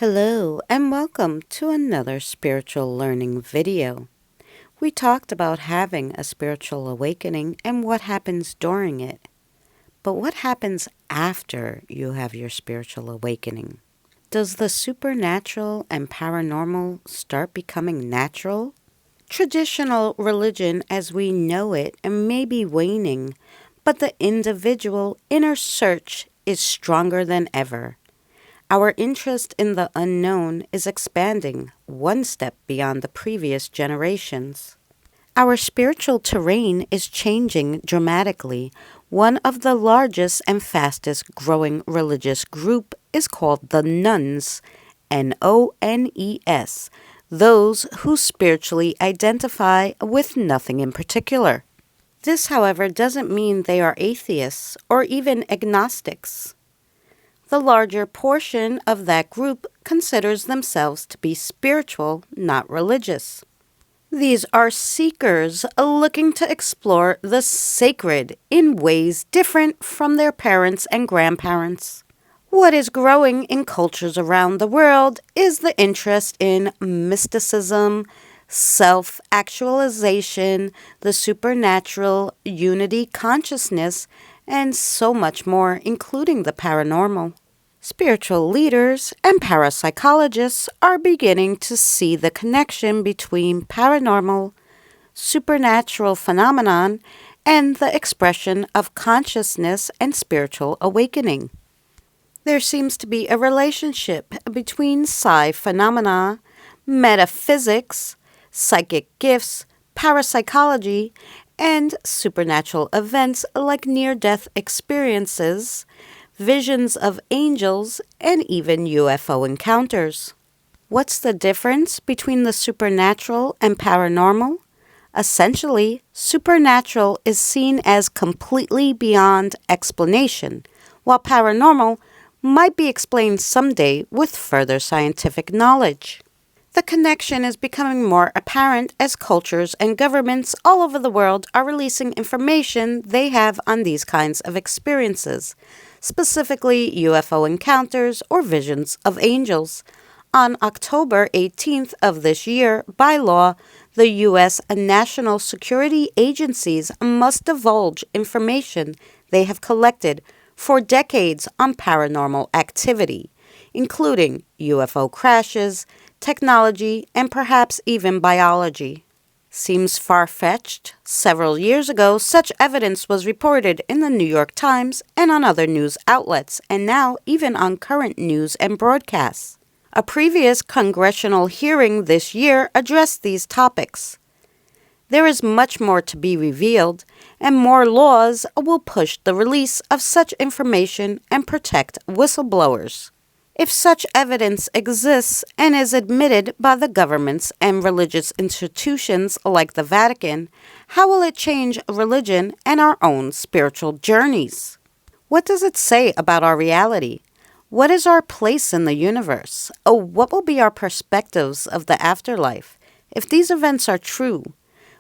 Hello and welcome to another spiritual learning video. We talked about having a spiritual awakening and what happens during it. But what happens after you have your spiritual awakening? Does the supernatural and paranormal start becoming natural? Traditional religion as we know it may be waning, but the individual inner search is stronger than ever. Our interest in the unknown is expanding one step beyond the previous generations. Our spiritual terrain is changing dramatically. One of the largest and fastest growing religious group is called the Nones, Nones, those who spiritually identify with nothing in particular. This, however, doesn't mean they are atheists or even agnostics. The larger portion of that group considers themselves to be spiritual, not religious. These are seekers looking to explore the sacred in ways different from their parents and grandparents. What is growing in cultures around the world is the interest in mysticism, self-actualization, the supernatural, unity consciousness, and so much more, including the paranormal. Spiritual leaders and parapsychologists are beginning to see the connection between paranormal, supernatural phenomenon, and the expression of consciousness and spiritual awakening. There seems to be a relationship between psi phenomena, metaphysics, psychic gifts, parapsychology, and supernatural events like near-death experiences, visions of angels, and even UFO encounters. What's the difference between the supernatural and paranormal? Essentially, supernatural is seen as completely beyond explanation, while paranormal might be explained someday with further scientific knowledge. The connection is becoming more apparent as cultures and governments all over the world are releasing information they have on these kinds of experiences, specifically UFO encounters or visions of angels. On October 18th of this year, by law, the U.S. national security agencies must divulge information they have collected for decades on paranormal activity, including UFO crashes, technology, and perhaps even biology. Seems far-fetched? Several years ago, such evidence was reported in the New York Times and on other news outlets, and now even on current news and broadcasts. A previous congressional hearing this year addressed these topics. There is much more to be revealed, and more laws will push the release of such information and protect whistleblowers. If such evidence exists and is admitted by the governments and religious institutions like the Vatican, how will it change religion and our own spiritual journeys? What does it say about our reality? What is our place in the universe? What will be our perspectives of the afterlife? If these events are true,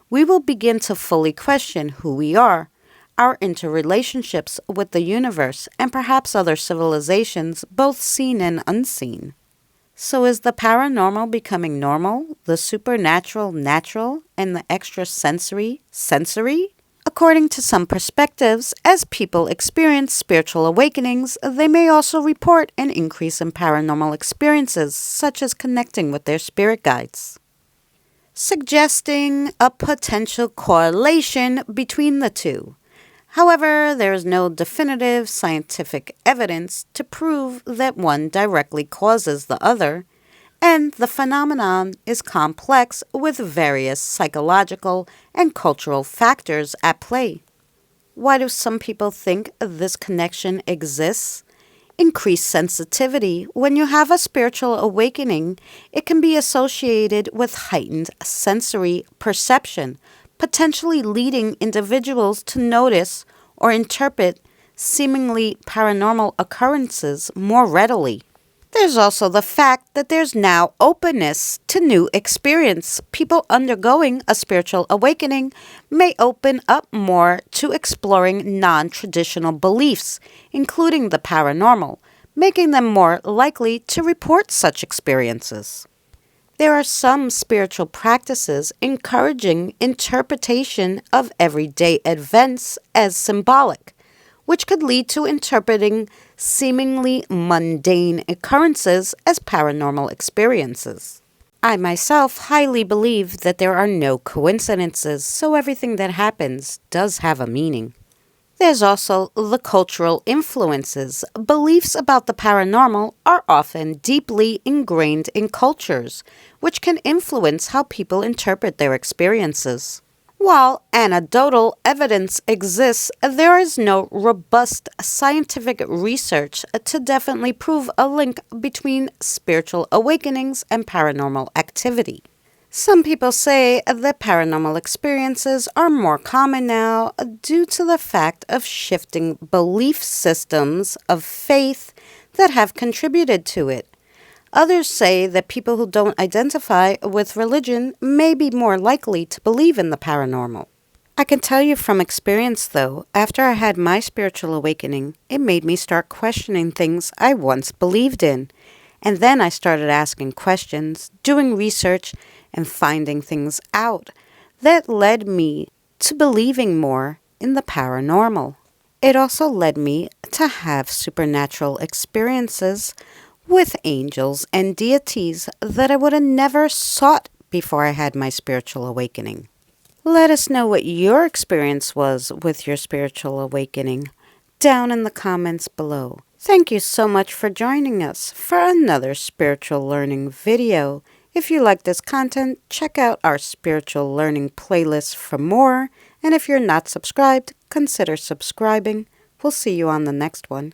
we will begin to fully question who we are, our interrelationships with the universe, and perhaps other civilizations, both seen and unseen. So is the paranormal becoming normal, the supernatural natural, and the extrasensory sensory? According to some perspectives, as people experience spiritual awakenings, they may also report an increase in paranormal experiences, such as connecting with their spirit guides, suggesting a potential correlation between the two. However, there is no definitive scientific evidence to prove that one directly causes the other, and the phenomenon is complex with various psychological and cultural factors at play. Why do some people think this connection exists? Increased sensitivity. When you have a spiritual awakening, it can be associated with heightened sensory perception, potentially leading individuals to notice or interpret seemingly paranormal occurrences more readily. There's also the fact that there's now openness to new experience. People undergoing a spiritual awakening may open up more to exploring non-traditional beliefs, including the paranormal, making them more likely to report such experiences. There are some spiritual practices encouraging interpretation of everyday events as symbolic, which could lead to interpreting seemingly mundane occurrences as paranormal experiences. I myself highly believe that there are no coincidences, so everything that happens does have a meaning. There's also the cultural influences. Beliefs about the paranormal are often deeply ingrained in cultures, which can influence how people interpret their experiences. While anecdotal evidence exists, there is no robust scientific research to definitely prove a link between spiritual awakenings and paranormal activity. Some people say that paranormal experiences are more common now due to the fact of shifting belief systems of faith that have contributed to it. Others say that people who don't identify with religion may be more likely to believe in the paranormal. I can tell you from experience, though, after I had my spiritual awakening, it made me start questioning things I once believed in. And then I started asking questions, doing research, and finding things out that led me to believing more in the paranormal. It also led me to have supernatural experiences with angels and deities that I would have never sought before I had my spiritual awakening. Let us know what your experience was with your spiritual awakening down in the comments below. Thank you so much for joining us for another spiritual learning video. If you like this content, check out our spiritual learning playlist for more. And if you're not subscribed, consider subscribing. We'll see you on the next one.